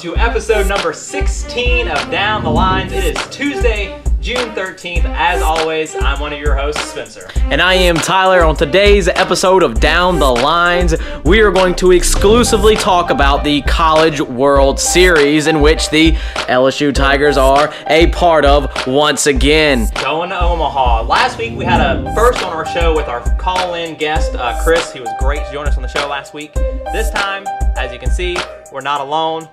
to episode number 16 of Down the Lines. It is Tuesday, June 13th. As always, I'm one of your hosts, Spencer. And I am Tyler. On today's episode of Down the Lines, we are going to exclusively talk about the College World Series, in which the LSU Tigers are a part of once again. Going to Omaha. Last week, we had a first on our show with our call-in guest, Chris. He was great to join us on the show last week. This time, as you can see, we're not alone.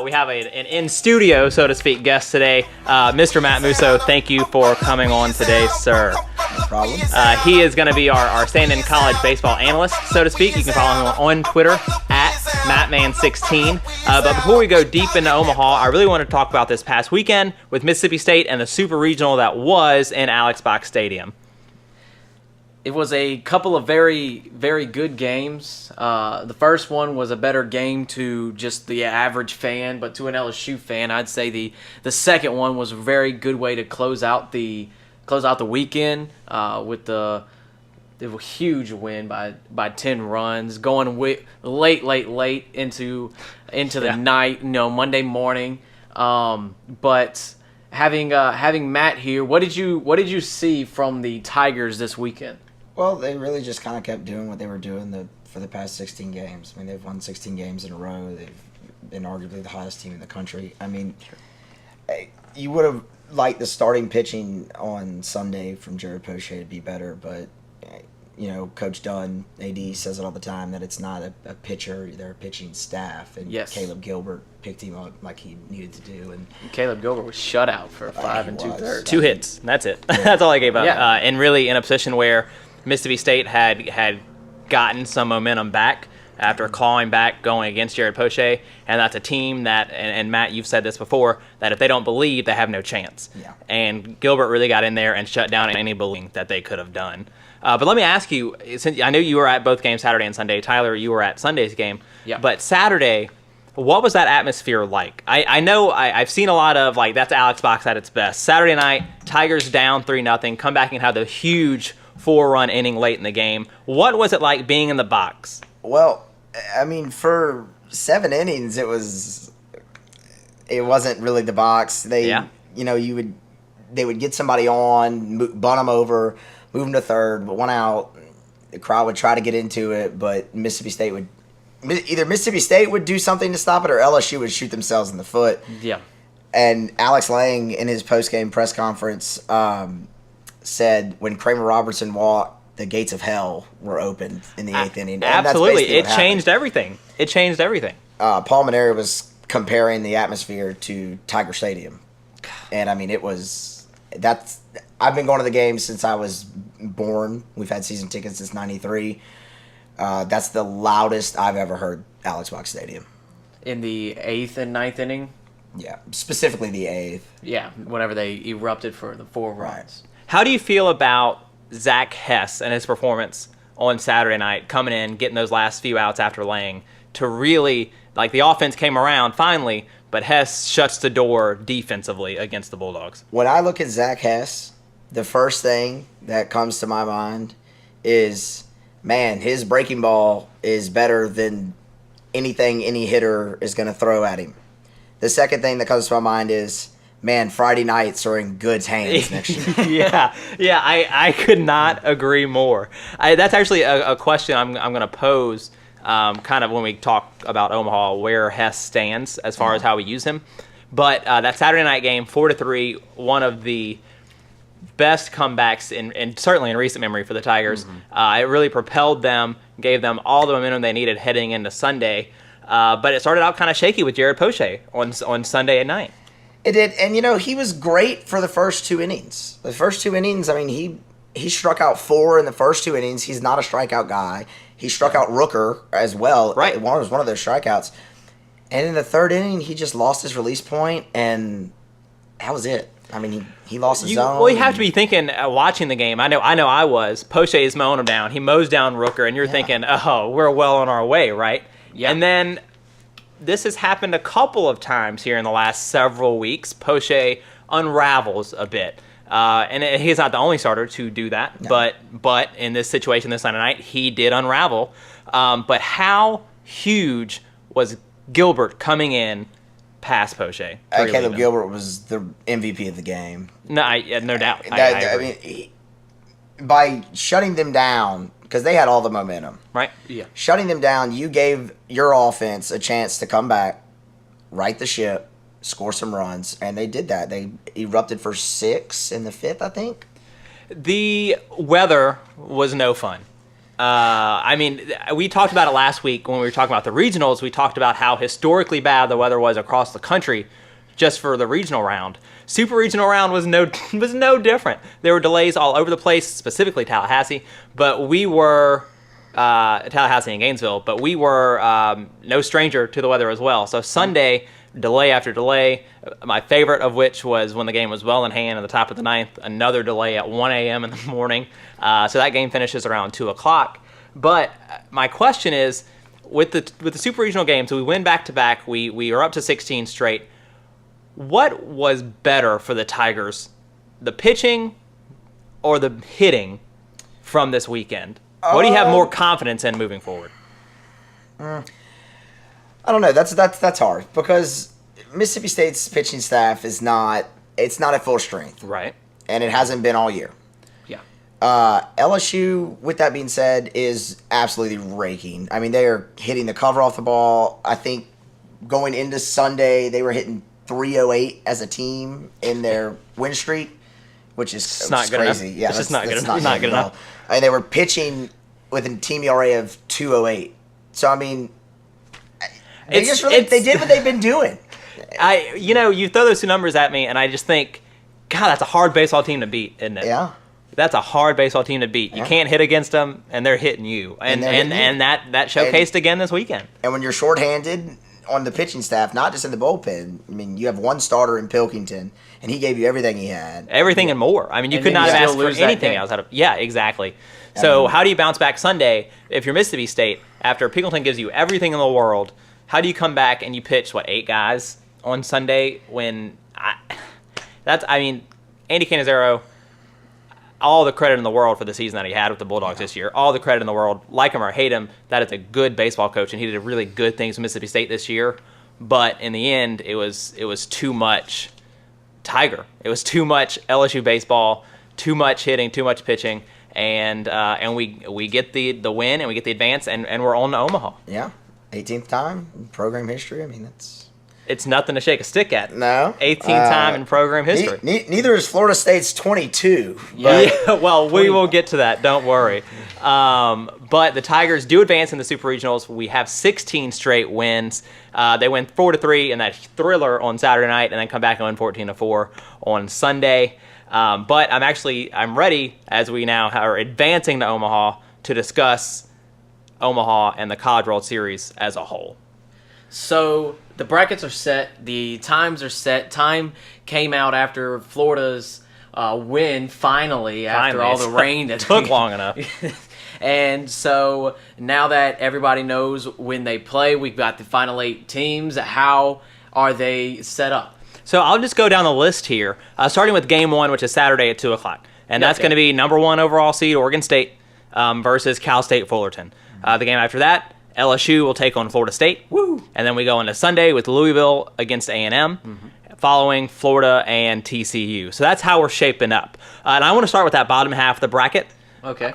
We have an in-studio, so to speak, guest today, Mr. Matt Musso. Thank you for coming on today, sir. No problem. He is going to be our stand-in college baseball analyst, so to speak. You can follow him on Twitter at MattMan16. But before we go deep into Omaha, I really want to talk about this past weekend with Mississippi State and the Super Regional that was in Alex Box Stadium. It was a couple of very, very good games. The first one was a better game to just the average fan, but to an LSU fan, I'd say the second one was a very good way to close out the weekend with the huge win by 10 runs, going late into the night, Monday morning. But having Matt here, what did you see from the Tigers this weekend? Well, they really just kind of kept doing what they were doing for the past 16 games. I mean, they've won 16 games in a row. They've been arguably the hottest team in the country. I mean, you would have liked the starting pitching on Sunday from Jared Poche to be better, but, Coach Dunn, AD, says it all the time that it's not a pitcher, they're a pitching staff. And yes. Caleb Gilbert picked him up like he needed to do. And Caleb Gilbert was shut out for 5 2/3. 2 hits. That's it. That's all I gave up. Yeah. And really in a position where Mississippi State had gotten some momentum back after clawing back going against Jared Poche, and that's a team that, and Matt, you've said this before, that if they don't believe, they have no chance. Yeah. And Gilbert really got in there and shut down any believing that they could have done. But let me ask you, since I know you were at both games Saturday and Sunday, Tyler, you were at Sunday's game, yeah. But Saturday, what was that atmosphere like? I know I've seen a lot of, that's Alex Box at its best. Saturday night, Tigers down 3-0, come back and have the huge 4-run inning late in the game. What was it like being in the box? Well, I mean, for 7 innings, it wasn't really the box. They would get somebody on, bunt them over, move them to third, but 1 out. The crowd would try to get into it, but Mississippi State would do something to stop it, or LSU would shoot themselves in the foot. Yeah. And Alex Lang, in his post-game press conference, said when Kramer Robertson walked, the gates of hell were opened in the 8th inning. And absolutely. It changed everything. It changed everything. Paul Maneri was comparing the atmosphere to Tiger Stadium. And, I mean, I've been going to the game since I was born. We've had season tickets since 93. That's the loudest I've ever heard Alex Box Stadium. In the 8th and 9th inning? Yeah, specifically the 8th. Yeah, whenever they erupted for the 4 runs. Right. How do you feel about Zach Hess and his performance on Saturday night, coming in, getting those last few outs after Lang, to really, the offense came around finally, but Hess shuts the door defensively against the Bulldogs? When I look at Zach Hess, the first thing that comes to my mind is, man, his breaking ball is better than anything any hitter is going to throw at him. The second thing that comes to my mind is, man, Friday nights are in good hands next year. I could not agree more. That's actually a question I'm going to pose kind of when we talk about Omaha, where Hess stands as far as how we use him. But that Saturday night game, 4-3, one of the best comebacks in certainly in recent memory for the Tigers. It really propelled them, gave them all the momentum they needed heading into Sunday. But it started out kind of shaky with Jared Poche on Sunday at night. It did, and he was great for the first 2 innings. The first 2 innings, I mean, he struck out 4 in the first 2 innings. He's not a strikeout guy. He struck out Rooker as well. Right. It was one of those strikeouts. And in the 3rd inning, he just lost his release point, and that was it. I mean, he lost his zone. Well, you have to be thinking, watching the game, I know I was, Poche is mowing him down. He mows down Rooker, and you're thinking, oh, we're well on our way, right? Yeah. And then this has happened a couple of times here in the last several weeks. Poche unravels a bit. And he's not the only starter to do that, no. but in this situation this Sunday night, he did unravel. But how huge was Gilbert coming in past Poche. Caleb Gilbert was the MVP of the game. No, no doubt. I agree. By shutting them down, because they had all the momentum. Right? Yeah. Shutting them down, you gave your offense a chance to come back, right the ship, score some runs, and they did that. They erupted for 6 in the 5th, I think. The weather was no fun. We talked about it last week when we were talking about the regionals. We talked about how historically bad the weather was across the country just for the regional round. Super regional round was no different. There were delays all over the place, specifically Tallahassee, but we were Tallahassee and Gainesville, but we were no stranger to the weather as well. So Sunday, delay after delay, my favorite of which was when the game was well in hand at the top of the 9th, another delay at 1 a.m. in the morning. So that game finishes around 2 o'clock. But my question is, with the super regional games, so we win back-to-back, we are up to 16 straight. What was better for the Tigers, the pitching or the hitting from this weekend? What do you have more confidence in moving forward? I don't know. That's hard because Mississippi State's pitching staff is not at full strength, Right. and it hasn't been all year. Yeah. LSU, with that being said, is absolutely raking. I mean, they are hitting the cover off the ball. I think going into Sunday, they were hitting 308 as a team in their win streak, which is not good crazy. enough. Yeah, It's just that's not good at all. enough. I mean, they were pitching with a team ERA of 208. So I mean, they did what they've been doing. You throw those two numbers at me, and I just think, God, that's a hard baseball team to beat, isn't it? Yeah. That's a hard baseball team to beat. You Yeah. can't hit against them, and they're hitting you. And that showcased again this weekend. And when you're shorthanded on the pitching staff, not just in the bullpen, I mean, you have one starter in Pilkington, and he gave you everything he had. Everything and more. I mean, you And could then not you have still asked lose for that anything game. else out of. Yeah, exactly. So how do you bounce back Sunday if you're Mississippi State after Pilkington gives you everything in the world? How do you come back and you pitch 8 guys on Sunday when Andy Cannizzaro, all the credit in the world for the season that he had with the Bulldogs this year. All the credit in the world. Like him or hate him, that is a good baseball coach, and he did really good things with Mississippi State this year. But in the end, it was too much Tiger. It was too much LSU baseball, too much hitting, too much pitching, and we get the win and we get the advance, and we're on to Omaha. Yeah. 18th time in program history. I mean, It's nothing to shake a stick at. No. 18th time in program history. Neither is Florida State's 22. Yeah, well, we will get to that. Don't worry. But the Tigers do advance in the Super Regionals. We have 16 straight wins. They win 4-3 in that thriller on Saturday night, and then come back and win 14-4 on Sunday. But I'm ready, as we now are advancing to Omaha, to discuss Omaha and the College World Series as a whole. So the brackets are set. The times are set. Time came out after Florida's win, finally, after all the rain that took long enough. And so now that everybody knows when they play, we've got the final 8 teams. How are they set up? So I'll just go down the list here, starting with Game 1, which is Saturday at 2 o'clock. And that's going to be number 1 overall seed Oregon State versus Cal State Fullerton. The game after that, LSU will take on Florida State. Woo! And then we go into Sunday with Louisville against A&M, following Florida and TCU. So that's how we're shaping up. And I want to start with that bottom half of the bracket. Okay.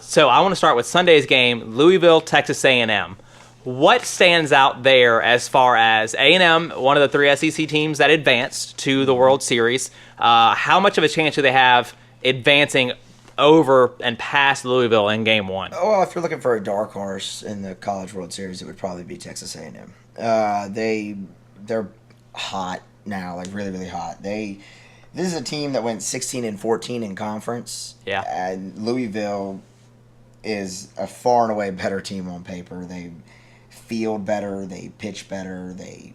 So I want to start with Sunday's game, Louisville, Texas A&M. What stands out there as far as A&M, one of the 3 SEC teams that advanced to the World Series? How much of a chance do they have advancing over and past Louisville in Game 1? Well, if you're looking for a dark horse in the College World Series, it would probably be Texas A&M. They're hot now, like really, really hot. This is a team that went 16-14 in conference. Yeah. And Louisville is a far and away better team on paper. They field better, they pitch better, they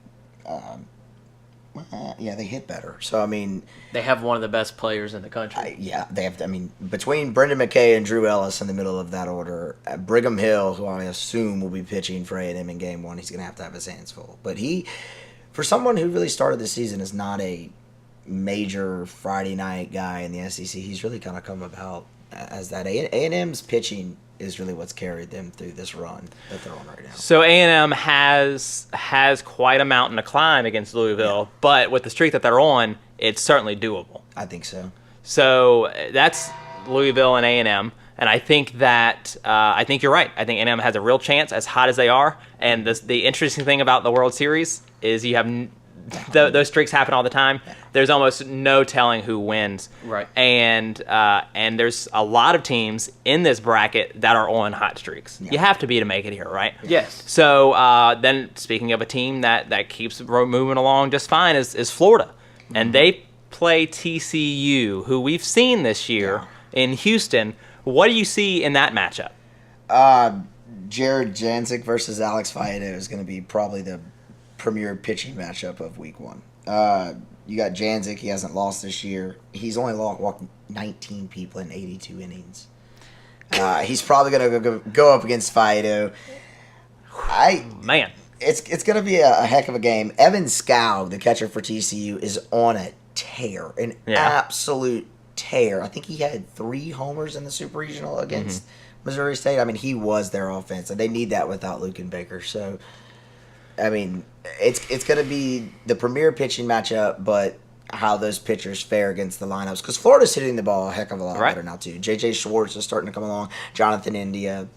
hit better. So I mean, they have one of the best players in the country. they have. I mean, between Brendan McKay and Drew Ellis in the middle of that order, Brigham Hill, who I assume will be pitching for A&M in Game 1, he's going to have his hands full. But for someone who really started the season as not a major Friday night guy in the SEC, he's really kind of come about as that. A&M's pitching is really what's carried them through this run that they're on right now. So A&M has quite a mountain to climb against Louisville, but with the streak that they're on, it's certainly doable. I think so. So that's Louisville and A&M, and I think that I think you're right. I think A&M has a real chance, as hot as they are. And the interesting thing about the World Series is you have those streaks happen all the time. There's almost no telling who wins. Right. And there's a lot of teams in this bracket that are on hot streaks. Yeah. You have to be to make it here, right? Yes. So then, speaking of a team that keeps moving along just fine, is Florida, and they play TCU, who we've seen this year in Houston. What do you see in that matchup? Jared Janzik versus Alex Faedo is going to be probably the premier pitching matchup of week 1. You got Janzik. He hasn't lost this year. He's only walked 19 people in 82 innings. He's probably going to go up against Faedo. Man. It's going to be a heck of a game. Evan Scow, the catcher for TCU, is on a tear, an absolute tear. I think he had 3 homers in the Super Regional against Missouri State. I mean, he was their offense, and they need that without Luken Baker. So, I mean, it's going to be the premier pitching matchup, but how those pitchers fare against the lineups, because Florida's hitting the ball a heck of a lot better now too. J.J. Schwartz is starting to come along. Jonathan India.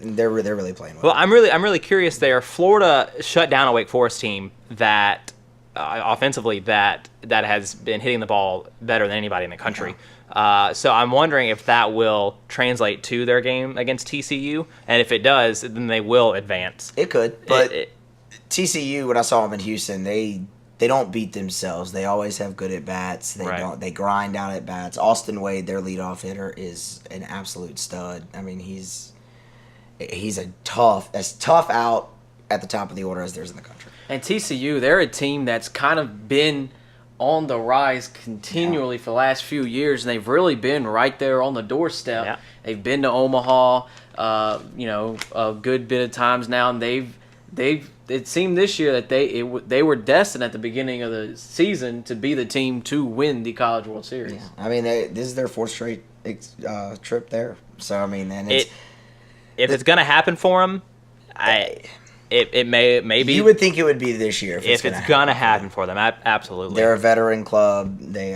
They're really playing well. Well, I'm really curious there. Florida shut down a Wake Forest team that offensively that has been hitting the ball better than anybody in the country. So I'm wondering if that will translate to their game against TCU, and if it does, then they will advance. It could, but TCU, when I saw them in Houston, they don't beat themselves. They always have good at bats. They grind out at bats. Austin Wade, their leadoff hitter, is an absolute stud. I mean, he's as tough out at the top of the order as there's in the country. And TCU, they're a team that's kind of been on the rise continually for the last few years, and they've really been right there on the doorstep. Yeah. They've been to Omaha, a good bit of times now, and it seemed this year that they were destined at the beginning of the season to be the team to win the College World Series. Yeah. I mean, this is their 4th straight trip there. So I mean, and if it's going to happen for them, It may be. You would think it would be this year if it's gonna happen for them. Absolutely. They're a veteran club. They,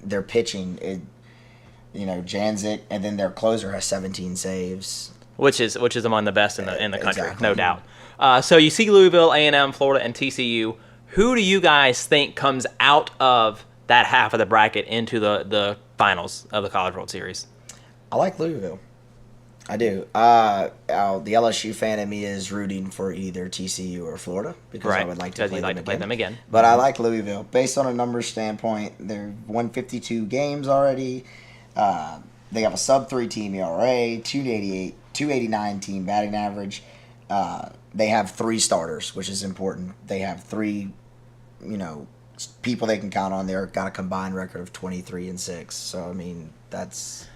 their pitching. Janzik, and then their closer has 17 saves, which is among the best in the country, exactly. no doubt. So you see Louisville, A&M, Florida, and TCU. Who do you guys think comes out of that half of the bracket into the finals of the College World Series? I like Louisville. I do. The LSU fan in me is rooting for either TCU or Florida because I would like to play them again. But I like Louisville. Based on a numbers standpoint, they've won 52 games already. They have a sub-3 team ERA, 289 team batting average. They have 3 starters, which is important. They have 3, people they can count on. They've got a combined record of 23-6. So, I mean, that's...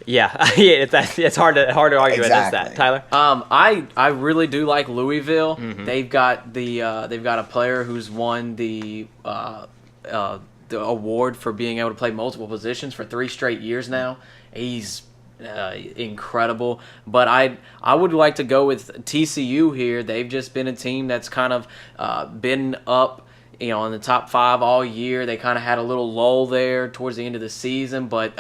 Yeah, it's hard to argue against that, Tyler. I really do like Louisville. Mm-hmm. They've got a player who's won the award for being able to play multiple positions for 3 straight years now. He's incredible. But I would like to go with TCU here. They've just been a team that's kind of been up, in the top 5 all year. They kind of had a little lull there towards the end of the season, but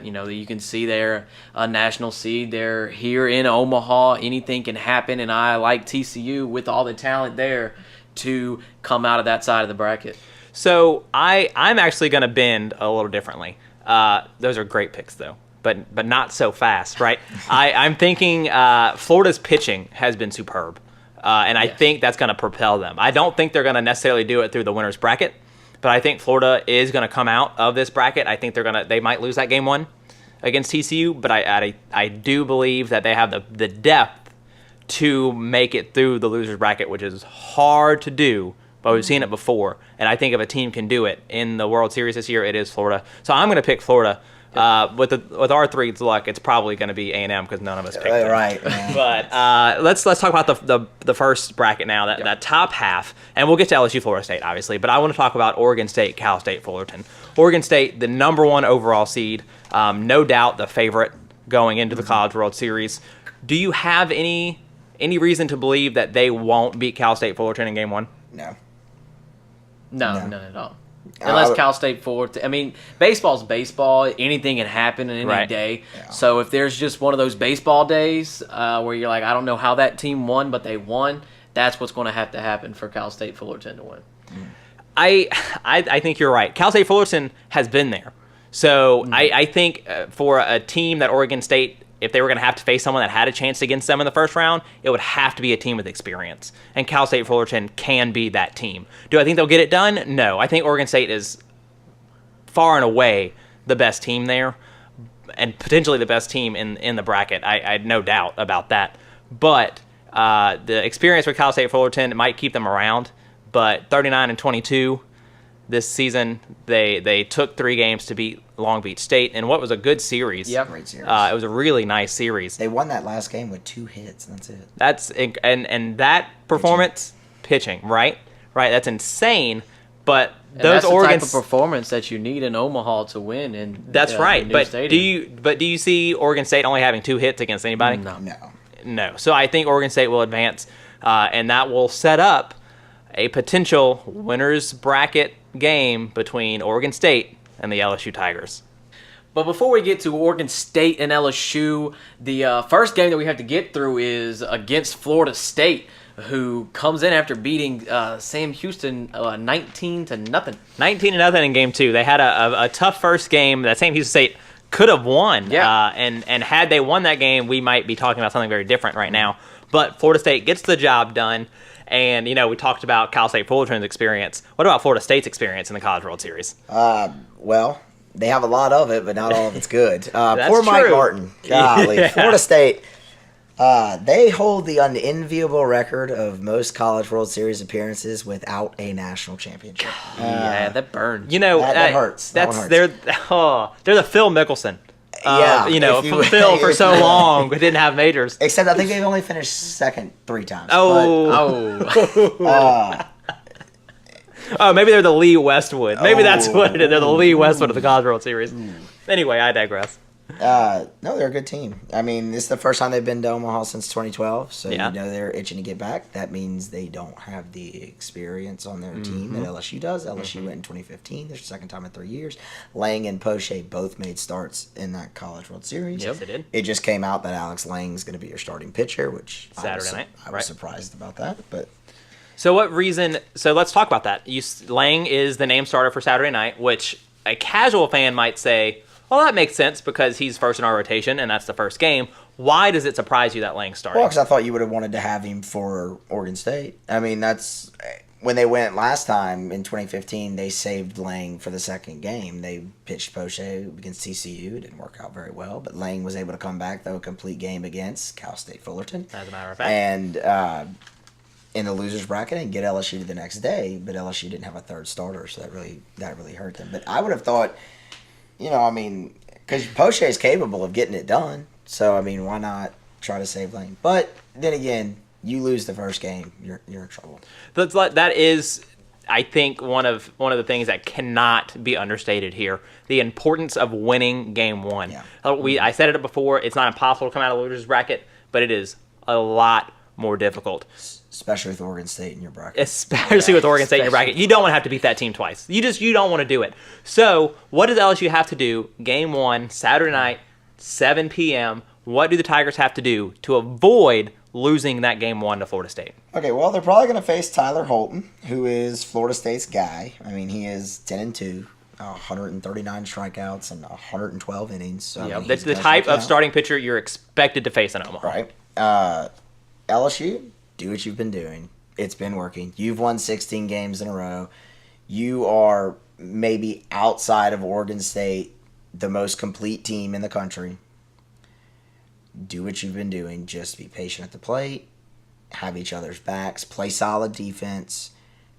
you can see they're a national seed. They're here in Omaha. Anything can happen, and I like TCU with all the talent there to come out of that side of the bracket. So I'm actually going to bend a little differently. Those are great picks, though, but not so fast, right? I'm thinking Florida's pitching has been superb. And I think that's going to propel them. I don't think they're going to necessarily do it through the winner's bracket, but I think Florida is going to come out of this bracket. I think they might lose that game 1 against TCU, but I do believe that they have the depth to make it through the loser's bracket, which is hard to do, but we've seen it before. And I think if a team can do it in the World Series this year, it is Florida. So I'm going to pick Florida. With our three's luck, it's probably going to be A&M because none of us picked them. Right. Yeah. But let's talk about the first bracket now, that top half, and we'll get to LSU, Florida State, obviously. But I want to talk about Oregon State, Cal State, Fullerton. Oregon State, the number 1 overall seed, no doubt the favorite going into the College World Series. Do you have any reason to believe that they won't beat Cal State Fullerton in Game 1? No. No, none at all. Unless Cal State Fullerton. I mean, baseball's baseball. Anything can happen in any day. Yeah. So if there's just one of those baseball days where you're like, I don't know how that team won, but they won, that's what's going to happen for Cal State Fullerton to win. I think you're right. Cal State Fullerton has been there. So I think for a team that Oregon State, if they were going to have to face someone that had a chance against them in the first round, it would have to be a team with experience. And Cal State Fullerton can be that team. Do I think they'll get it done? No. I think Oregon State is far and away the best team there, and potentially the best team in the bracket. I had no doubt about that. But the experience with Cal State Fullerton might keep them around. But 39-22 this season, they took 3 games to beat Long Beach State in what was a good series. Yep. Great series. It was a really nice series. They won that last game with 2 hits, and that's it. And that performance, pitching, right? That's insane. But And those that's the Oregon type of performance that you need in Omaha to win. And that's right. But stadium. do you see Oregon State only having 2 hits against anybody? No. So I think Oregon State will advance, and that will set up a potential winners bracket game between Oregon State and the LSU Tigers. But before we get to Oregon State and LSU, the first game that we have to get through is against Florida State, who comes in after beating Sam Houston 19-0. 19-0 in Game 2. They had a tough first game that Sam Houston State could have won. Yeah. And had they won that game, we might be talking about something very different right now. But Florida State gets the job done. And, we talked about Cal State Fullerton's experience. What about Florida State's experience in the College World Series? Well, they have a lot of it, but not all of it's good. That's poor Mike true. Martin. Golly. Yeah. Florida State, they hold the unenviable record of most College World Series appearances without a national championship. Yeah, that burns. That hurts. That one hurts. They're the Phil Mickelson. Phil for so long, but didn't have majors. Except I think they've only finished second 3 times. Oh, maybe they're the Lee Westwood. Maybe that's what it is. They're the Lee Westwood of the College World Series. Anyway, I digress. No, they're a good team. I mean, this is the first time they've been to Omaha since 2012, so they're itching to get back. That means they don't have the experience on their team that LSU does. LSU went in 2015. Their second time in 3 years. Lang and Poche both made starts in that College World Series. Yes, they did. It just came out that Alex Lang's going to be your starting pitcher, which Saturday night. I was surprised about that, but... So what reason? So let's talk about that. Lang is the name starter for Saturday night, which a casual fan might say, well, that makes sense because he's first in our rotation and that's the first game. Why does it surprise you that Lang started? Well, because I thought you would have wanted to have him for Oregon State. I mean, that's when they went last time in 2015. They saved Lang for the second game. They pitched Poche against TCU. It didn't work out very well, but Lang was able to come back though a complete game against Cal State Fullerton. As a matter of fact, and in the losers bracket and get LSU to the next day, but LSU didn't have a third starter, so that really hurt them. But I would have thought, because Poche is capable of getting it done, so why not try to save Lang? But then again, you lose the first game, you're in trouble. That is, I think, one of the things that cannot be understated here: the importance of winning Game 1. Yeah. I said it before. It's not impossible to come out of the losers bracket, but it is a lot more difficult. Especially with Oregon State in your bracket. Especially with Oregon State in your bracket. You don't want to have to beat that team twice. You don't want to do it. So, what does LSU have to do? Game 1, Saturday night, 7 p.m. What do the Tigers have to do to avoid losing that Game 1 to Florida State? Okay, well, they're probably going to face Tyler Holton, who is Florida State's guy. He is 10-2. 139 strikeouts and 112 innings. So that's the type of starting pitcher you're expected to face in Omaha. Right. LSU, do what you've been doing. It's been working. You've won 16 games in a row. You are maybe outside of Oregon State the most complete team in the country. Do what you've been doing. Just be patient at the plate. Have each other's backs. Play solid defense.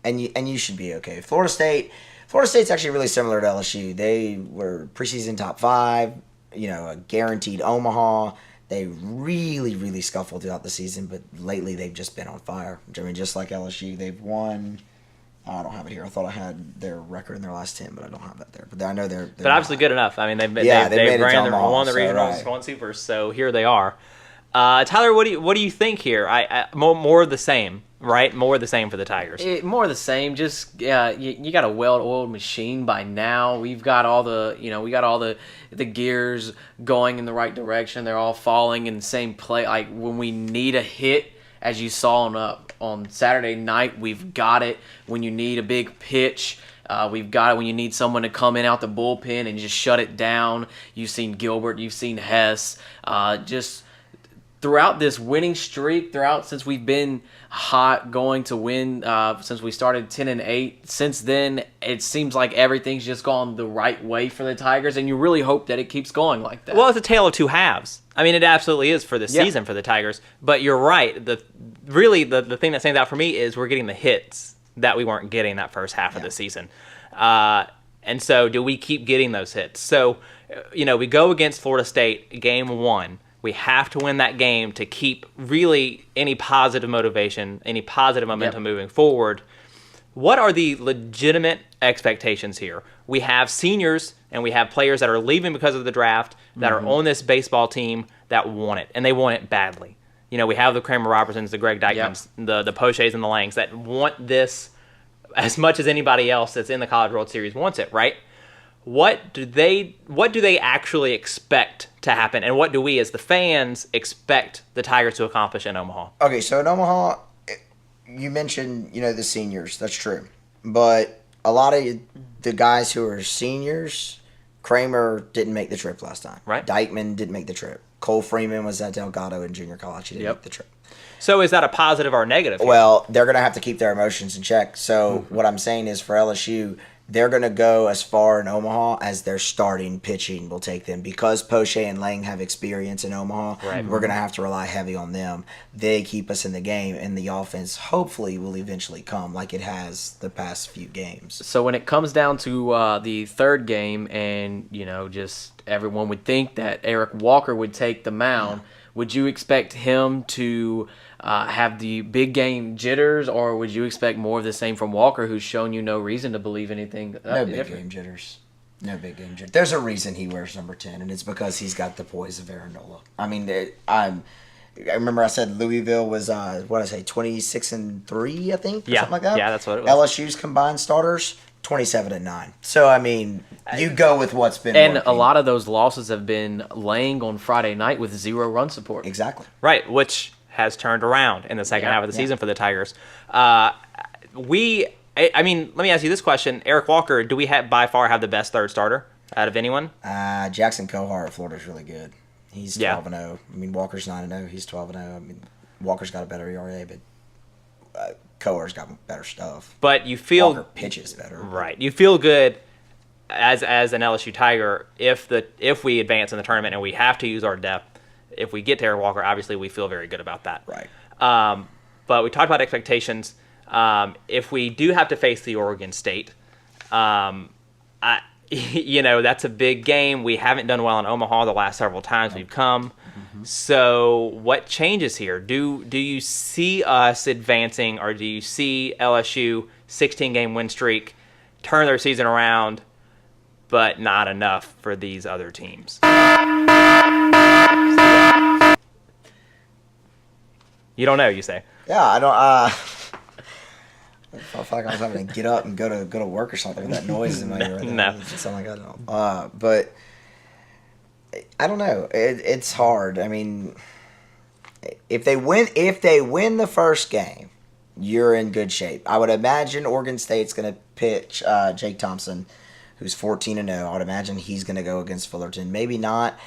And you should be okay. Florida State, Florida State's actually really similar to LSU. They were preseason top 5, a guaranteed Omaha. They really, really scuffled throughout the season, but lately they've just been on fire. I mean, just like LSU, they've won. I don't have it here. I thought I had their record in their last 10, but I don't have that there. But I know they're but obviously good enough. I mean, they've made it to Omaha, won the regionals, won supers, so here they are. Tyler, what do you think here? More of the same, right? More of the same for the Tigers. More of the same. Just you got a well-oiled machine by now. We've got all the gears going in the right direction. They're all falling in the same play. Like when we need a hit, as you saw on Saturday night, we've got it. When you need a big pitch, we've got it. When you need someone to come in out the bullpen and just shut it down, you've seen Gilbert, you've seen Hess. Just throughout this winning streak, since we've been hot going to win, since we started 10-8, since then it seems like everything's just gone the right way for the Tigers, and you really hope that it keeps going like that. Well, it's a tale of two halves. I mean, it absolutely is for the season for the Tigers. But you're right. The thing that stands out for me is we're getting the hits that we weren't getting that first half of the season. And so do we keep getting those hits? So, we go against Florida State game 1. We have to win that game to keep really any positive motivation, any positive momentum moving forward. What are the legitimate expectations here? We have seniors and we have players that are leaving because of the draft that are on this baseball team that want it, and they want it badly. We have the Kramer Robertsons, the Greg Dykmans, the Poches and the Langs that want this as much as anybody else that's in the College World Series wants it, right? What do they actually expect to happen, and what do we as the fans expect the Tigers to accomplish in Omaha? Okay, so in Omaha, you mentioned, the seniors. That's true. But a lot of the guys who are seniors, Kramer didn't make the trip last time. Right. Dykman didn't make the trip. Cole Freeman was at Delgado in junior college. He didn't make the trip. So is that a positive or a negative here? Well, they're going to have to keep their emotions in check. So what I'm saying is for LSU, they're going to go as far in Omaha as their starting pitching will take them. Because Poche and Lang have experience in Omaha, we're going to have to rely heavy on them. They keep us in the game, and the offense hopefully will eventually come like it has the past few games. So when it comes down to the third game and, just everyone would think that Eric Walker would take the mound, would you expect him to have the big game jitters, or would you expect more of the same from Walker, who's shown you no reason to believe anything No big game jitters. No big game jitters. There's a reason he wears number 10, and it's because he's got the poise of Aaron Nola. I mean, I remember I said Louisville was 26-3, I think, or something like that. Yeah, that's what it was. LSU's combined starters 27-9. So I mean, you go with what's been and working. a lot of those losses have been Lang on Friday night with 0 run support. Exactly. Right, which has turned around in the second half of the season for the Tigers. Let me ask you this question. Eric Walker, do we by far have the best third starter out of anyone? Jackson Kohar at Florida's really good. He's 12-0. I mean, Walker's 9-0. He's 12-0. I mean, Walker's got a better ERA, but Kohar's got better stuff. But you feel Walker pitches better. Right. You feel good as an LSU Tiger if we advance in the tournament and we have to use our depth. If we get to Eric Walker, obviously we feel very good about that. Right. But we talked about expectations. If we do have to face the Oregon State, that's a big game. We haven't done well in Omaha the last several times we've come. So what changes here? Do you see us advancing, or do you see LSU 16-game win streak turn their season around, but not enough for these other teams? You don't know, you say? Yeah, I don't. I felt like I was having to get up and go to work or something with that noise in my ear. No. It sound like I don't. But I don't know. It's hard. I mean, if they win the first game, you're in good shape. I would imagine Oregon State's going to pitch Jake Thompson, who's 14-0. I would imagine he's going to go against Fullerton. Maybe not.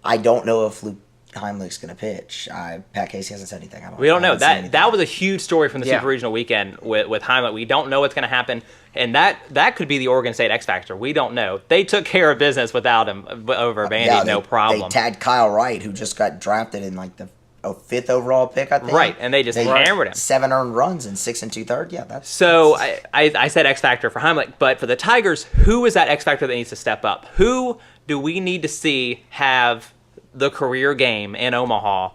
I don't know if Luke Heimlich's going to pitch. Pat Casey hasn't said anything. We don't know. That was a huge story from the Super Regional weekend with Heimlich. We don't know what's going to happen, and that could be the Oregon State X factor. We don't know. They took care of business without him over Vandy, no problem. They tagged Kyle Wright, who just got drafted in like the a 5th overall pick, I think. Right, and they just hammered him. 7 earned runs and 6 2/3. Yeah, that's so. I said X factor for Heimlich, but for the Tigers, who is that X factor that needs to step up? Who do we need to see have the career game in Omaha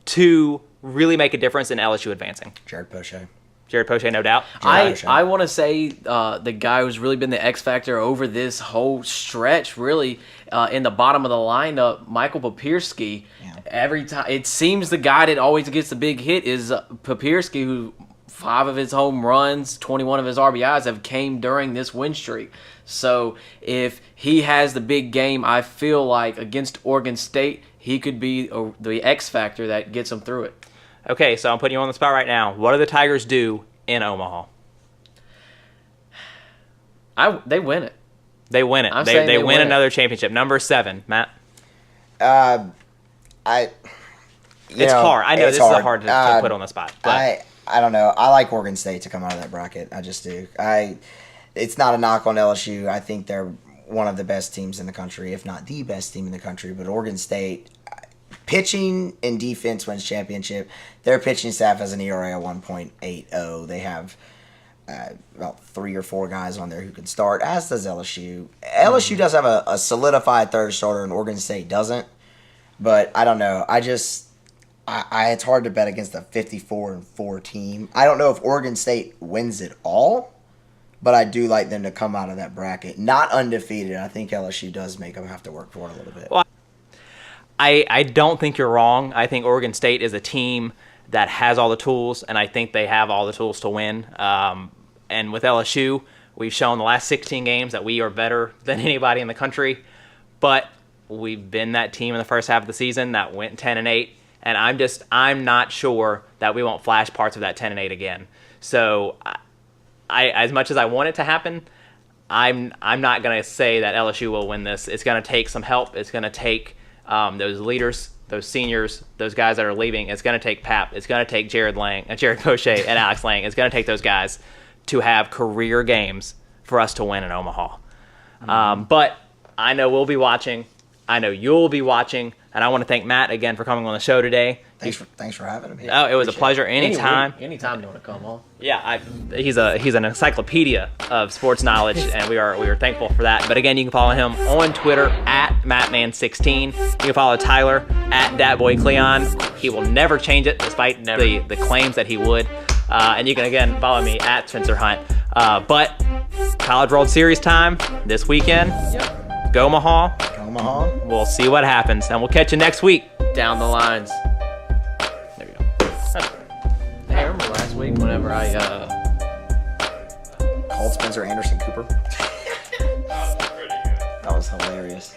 to really make a difference in LSU advancing? Jared Poche. Jared Poche, no doubt. I want to say the guy who's really been the X factor over this whole stretch, really in the bottom of the lineup, Michael Papierski. Yeah. Every time it seems the guy that always gets the big hit is Papierski, who 5 of his home runs, 21 of his RBIs have came during this win streak. So if he has the big game, I feel like against Oregon State, he could be the X factor that gets him through it. Okay, so I'm putting you on the spot right now. What do the Tigers do in Omaha? They win it. They win it. They win another championship. Number 7, Matt. It's hard. I know this is hard to put on the spot. But I don't know. I like Oregon State to come out of that bracket. I just do. It's not a knock on LSU. I think they're one of the best teams in the country, if not the best team in the country. But Oregon State, pitching and defense wins championship. Their pitching staff has an ERA of 1.80. They have about 3 or 4 guys on there who can start, as does LSU. LSU does have a solidified third starter, and Oregon State doesn't. But I don't know. It's hard to bet against a 54-4 team. I don't know if Oregon State wins it all, but I do like them to come out of that bracket not undefeated. I think LSU does make them have to work for it a little bit. Well, I don't think you're wrong. I think Oregon State is a team that has all the tools, and I think they have all the tools to win. And with LSU, we've shown the last 16 games that we are better than anybody in the country. But we've been that team in the first half of the season that went 10-8, and I'm not sure that we won't flash parts of that 10-8 again. So, I as much as I want it to happen, I'm not going to say that LSU will win this. It's going to take some help. It's going to take those leaders, those seniors, those guys that are leaving. It's going to take Pap. It's going to take Jared Poche and Alex Lang. It's going to take those guys to have career games for us to win in Omaha. But I know we'll be watching. I know you'll be watching, and I want to thank Matt again for coming on the show today. Thanks for having me. Oh, it was a pleasure. Anytime. Anytime you want to come on. Yeah, he's an encyclopedia of sports knowledge, and we are thankful for that. But again, you can follow him on Twitter at Mattman16. You can follow Tyler at DatBoyCleon. He will never change it, despite the claims that he would. And you can again follow me at Spencer Hunt. But College World Series time this weekend. Yep. Go Omaha. Omaha. We'll see what happens, and we'll catch you next week. Down the lines. There you go. Hey, I remember last week whenever I Called Spencer Anderson Cooper. That was hilarious.